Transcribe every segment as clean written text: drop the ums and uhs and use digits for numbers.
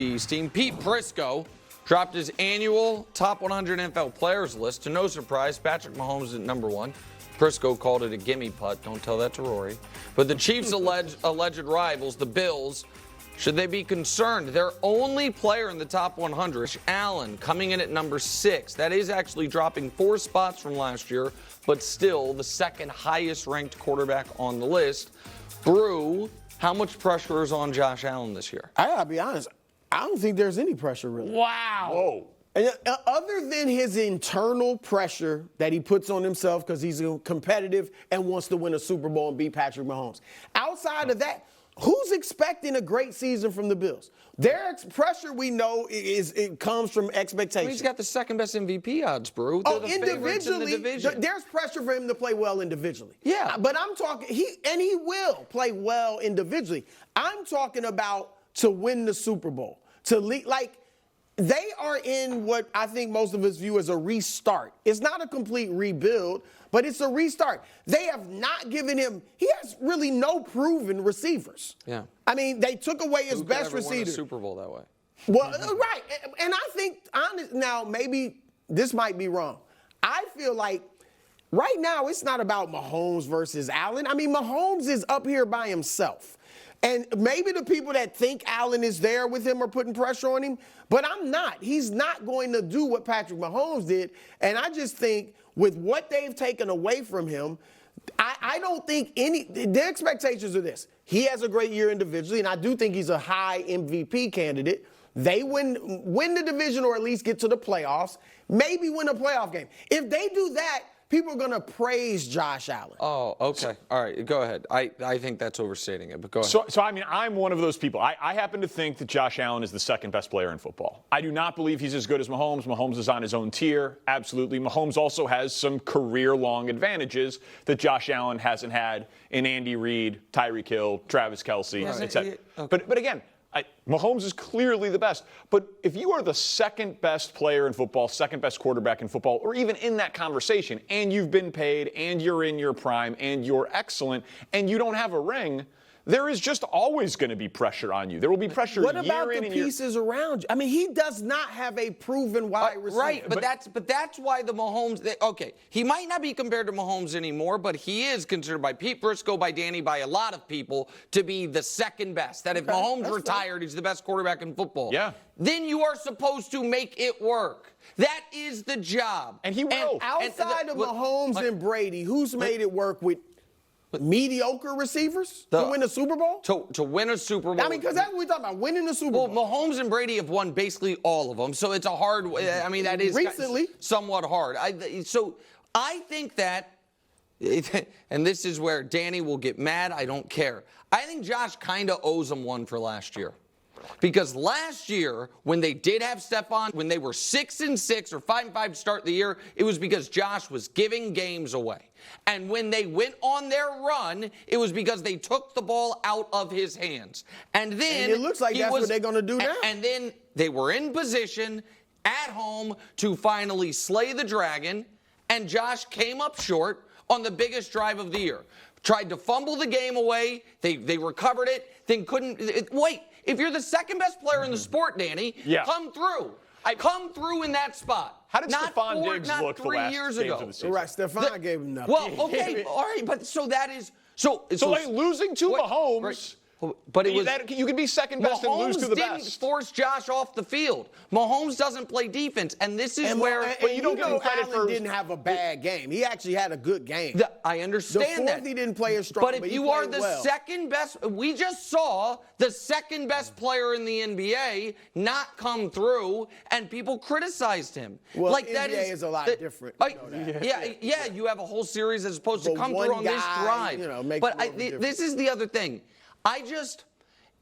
team, Pete Prisco, dropped his annual top 100 NFL players list. To no surprise, Patrick Mahomes is at number one. Prisco called it a gimme putt. Don't tell that to Rory. But the Chiefs' alleged rivals, the Bills, should they be concerned? Their only player in the top 100, Josh Allen, coming in at number 6. That is actually dropping 4 spots from last year, but still the second highest ranked quarterback on the list. Brew, how much pressure is on Josh Allen this year? I gotta be honest, I don't think there's any pressure really. Wow. Whoa. And, other than his internal pressure that he puts on himself because he's competitive and wants to win a Super Bowl and beat Patrick Mahomes. Outside of that, who's expecting a great season from the Bills? Their pressure, we know, it comes from expectations. He's got the second best MVP odds, Brew. Oh, They're the favorites in the division. There's pressure for him to play well individually. Yeah. But I'm talking, he will play well individually. I'm talking about to win the Super Bowl. They are in what I think most of us view as a restart. It's not a complete rebuild, but it's a restart. They have not given him, he has really no proven receivers. Yeah. I mean, they took away his best receiver. Won a Super Bowl that way. Well, right. And I think, now maybe this might be wrong. I feel like right now it's not about Mahomes versus Allen. I mean, Mahomes is up here by himself. And maybe the people that think Allen is there with him are putting pressure on him, but I'm not. He's not going to do what Patrick Mahomes did. And I just think with what they've taken away from him, I don't think the expectations are this. He has a great year individually, and I do think he's a high MVP candidate. They win the division or at least get to the playoffs, maybe win a playoff game. If they do that, people are going to praise Josh Allen. Oh, okay. All right, go ahead. I think that's overstating it, but go ahead. So I mean, I'm one of those people. I happen to think that Josh Allen is the second best player in football. I do not believe he's as good as Mahomes. Mahomes is on his own tier, absolutely. Mahomes also has some career-long advantages that Josh Allen hasn't had in Andy Reid, Tyreek Hill, Travis Kelce, etc. Okay. But again, Mahomes is clearly the best. But if you are the second best player in football, second best quarterback in football, or even in that conversation, and you've been paid, and you're in your prime, and you're excellent, and you don't have a ring, there is just always going to be pressure on you. There will be pressure What year about in the and year. pieces around you? I mean, he does not have a proven wide receiver. Right, but that's why the Mahomes. He might not be compared to Mahomes anymore, but he is considered by Pete Prisco, by Danny, by a lot of people to be the second best. That if Mahomes retired, he's the best quarterback in football. Yeah. Then you are supposed to make it work. That is the job. And he will. Outside of Mahomes and Brady, who's made it work with mediocre receivers to win a Super Bowl? To win a Super Bowl. I mean, because that's what we're talking about, winning a Super Bowl. Well, Mahomes and Brady have won basically all of them, so it's a hard. I mean, that is recently somewhat hard. So I think that, and this is where Danny will get mad. I don't care. I think Josh kind of owes him one for last year. Because last year, when they did have Stephon, when they were 6-6 or 5-5 to start the year, it was because Josh was giving games away. And when they went on their run, it was because they took the ball out of his hands. And then it looks like that's what they're going to do now. And then they were in position at home to finally slay the dragon, and Josh came up short on the biggest drive of the year. Tried to fumble the game away. They recovered it, then couldn't. Wait. If you're the second best player in the sport, Danny, come through. Come through in that spot. How did Stephon Diggs look the last years games ago? of the season? Right, Stephon gave him nothing. Well, okay, all right, but so that is so like losing to Mahomes. Right. But it was you can be second best and lose to the Mahomes didn't force Josh off the field. Mahomes doesn't play defense, and this is where. But you don't give him credit Allen didn't have a bad game. He actually had a good game. I understand that. He didn't play as strong. But if you are the second best, we just saw the second best player in the NBA not come through, and people criticized him. Well, like that is a lot different. Yeah, you have a whole series as opposed to come through on this drive. But this is the other thing.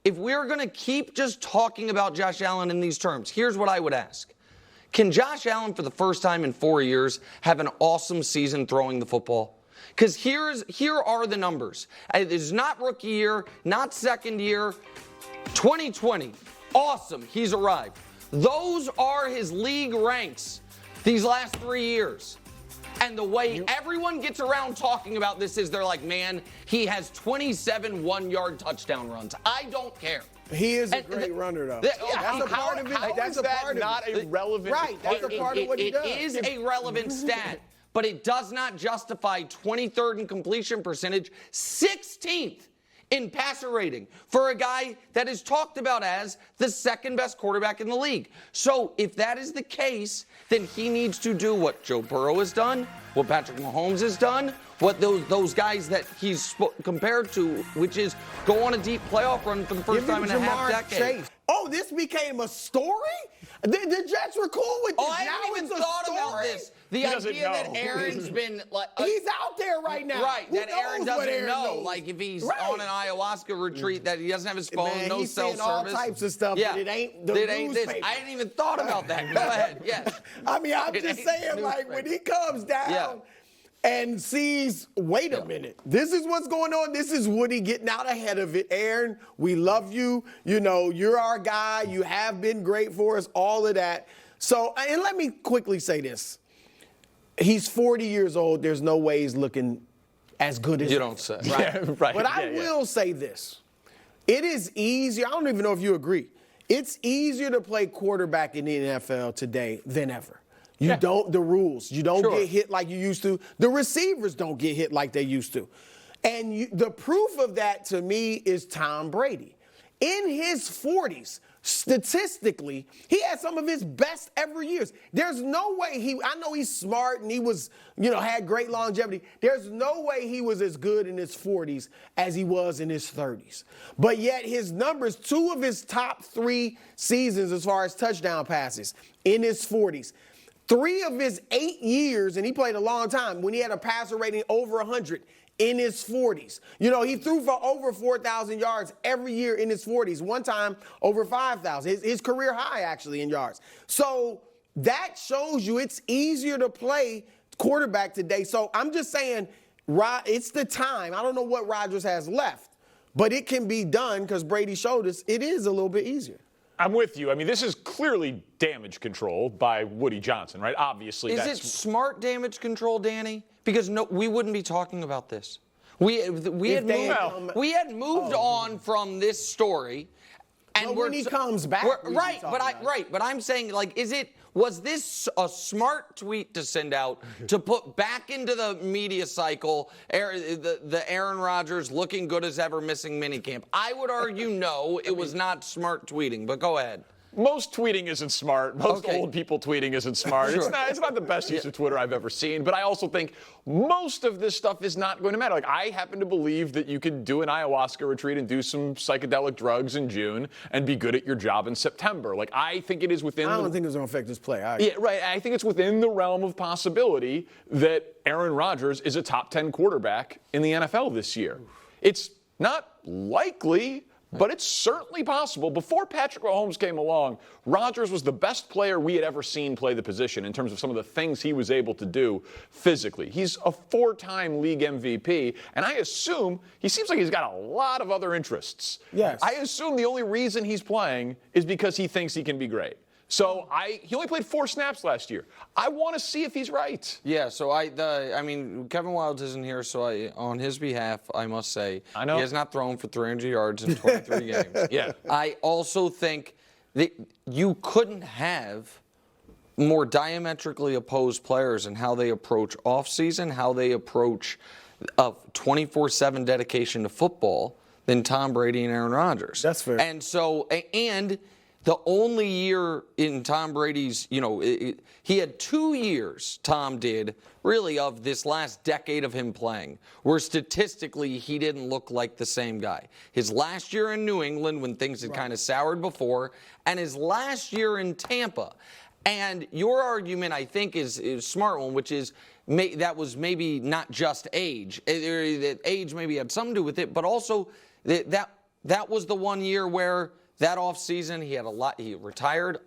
If we're going to keep just talking about Josh Allen in these terms, here's what I would ask. Can Josh Allen, for the first time in 4 years, have an awesome season throwing the football? Because here are the numbers. It is not rookie year, not second year. 2020, awesome, he's arrived. Those are his league ranks these last 3 years. And the way everyone gets around talking about this is they're like, man, he has 27 one-yard touchdown runs. I don't care. He is a great runner, though. That's a part of it. That's a part of not a relevant. Right. That's a part of what he does. It is a relevant stat, but it does not justify 23rd in completion percentage, 16th in passer rating for a guy that is talked about as the second best quarterback in the league. So if that is the case, then he needs to do what Joe Burrow has done, what Patrick Mahomes has done, what those guys that he's compared to, which is go on a deep playoff run for the first time in a half decade. Oh, this became a story? The Jets were cool with this. Oh, I haven't even thought about this. The idea that Aaron's been like he's out there right now. Right, Who that Aaron doesn't know. Knows? Like if he's on an ayahuasca retreat, that he doesn't have his phone, Man, no he's cell saying service. all types of stuff, yeah. but it ain't the newspaper. I hadn't even thought about that. Go ahead. Yes. I mean, I'm just saying, like, when he comes down and sees, wait a minute, this is what's going on. This is Woody getting out ahead of it. Aaron, we love you. You know, you're our guy. You have been great for us, all of that. So, and let me quickly say this. He's 40 years old. There's no way he's looking as good as you don't say. Right. Yeah, right. But I will say this. It is easier. I don't even know if you agree. It's easier to play quarterback in the NFL today than ever. You don't, the rules. You don't get hit like you used to. The receivers don't get hit like they used to. And the proof of that to me is Tom Brady. In his 40s, statistically, he had some of his best ever years. There's no way I know he's smart and he was, had great longevity. There's no way he was as good in his 40s as he was in his 30s. But yet his numbers, 2 of his top 3 seasons as far as touchdown passes in his 40s. 3 of his 8 years, and he played a long time, when he had a passer rating over 100 in his 40s. He threw for over 4,000 yards every year in his 40s. One time, over 5,000. His career high, actually, in yards. So that shows you it's easier to play quarterback today. So I'm just saying, it's the time. I don't know what Rodgers has left, but it can be done because Brady showed us it is a little bit easier. I'm with you. I mean, this is clearly damage control by Woody Johnson, right? Obviously, is it smart damage control, Danny? Because we wouldn't be talking about this. We had moved on from this story, and when he comes back, but I'm saying, like, was this a smart tweet to send out to put back into the media cycle the Aaron Rodgers looking good as ever missing minicamp? I would argue no, it was not smart tweeting, but go ahead. Most tweeting isn't smart. Most old people tweeting isn't smart. Sure. It's not the best use of Twitter I've ever seen. But I also think most of this stuff is not going to matter. Like, I happen to believe that you could do an ayahuasca retreat and do some psychedelic drugs in June and be good at your job in September. Like, I think it is within. I don't think it's going to affect his play. Yeah, right. I think it's within the realm of possibility that Aaron Rodgers is a top 10 quarterback in the NFL this year. It's not likely, but it's certainly possible. Before Patrick Mahomes came along, Rodgers was the best player we had ever seen play the position in terms of some of the things he was able to do physically. He's a 4-time league MVP, and I assume he seems like he's got a lot of other interests. Yes. I assume the only reason he's playing is because he thinks he can be great. So he only played 4 snaps last year. I want to see if he's right. Yeah, so Kevin Wildes isn't here, so on his behalf, I must say he has not thrown for 300 yards in 23 games. Yeah. I also think that you couldn't have more diametrically opposed players in how they approach offseason, how they approach 24/7 dedication to football than Tom Brady and Aaron Rodgers. That's fair. And so, the only year in Tom Brady's, he had 2 years, Tom did, really, of this last decade of him playing, where statistically he didn't look like the same guy. His last year in New England, when things had kind of soured before, and his last year in Tampa. And your argument, I think, is a smart one, which is that was maybe not just age. That age maybe had something to do with it, but also that was the one year where that offseason, he retired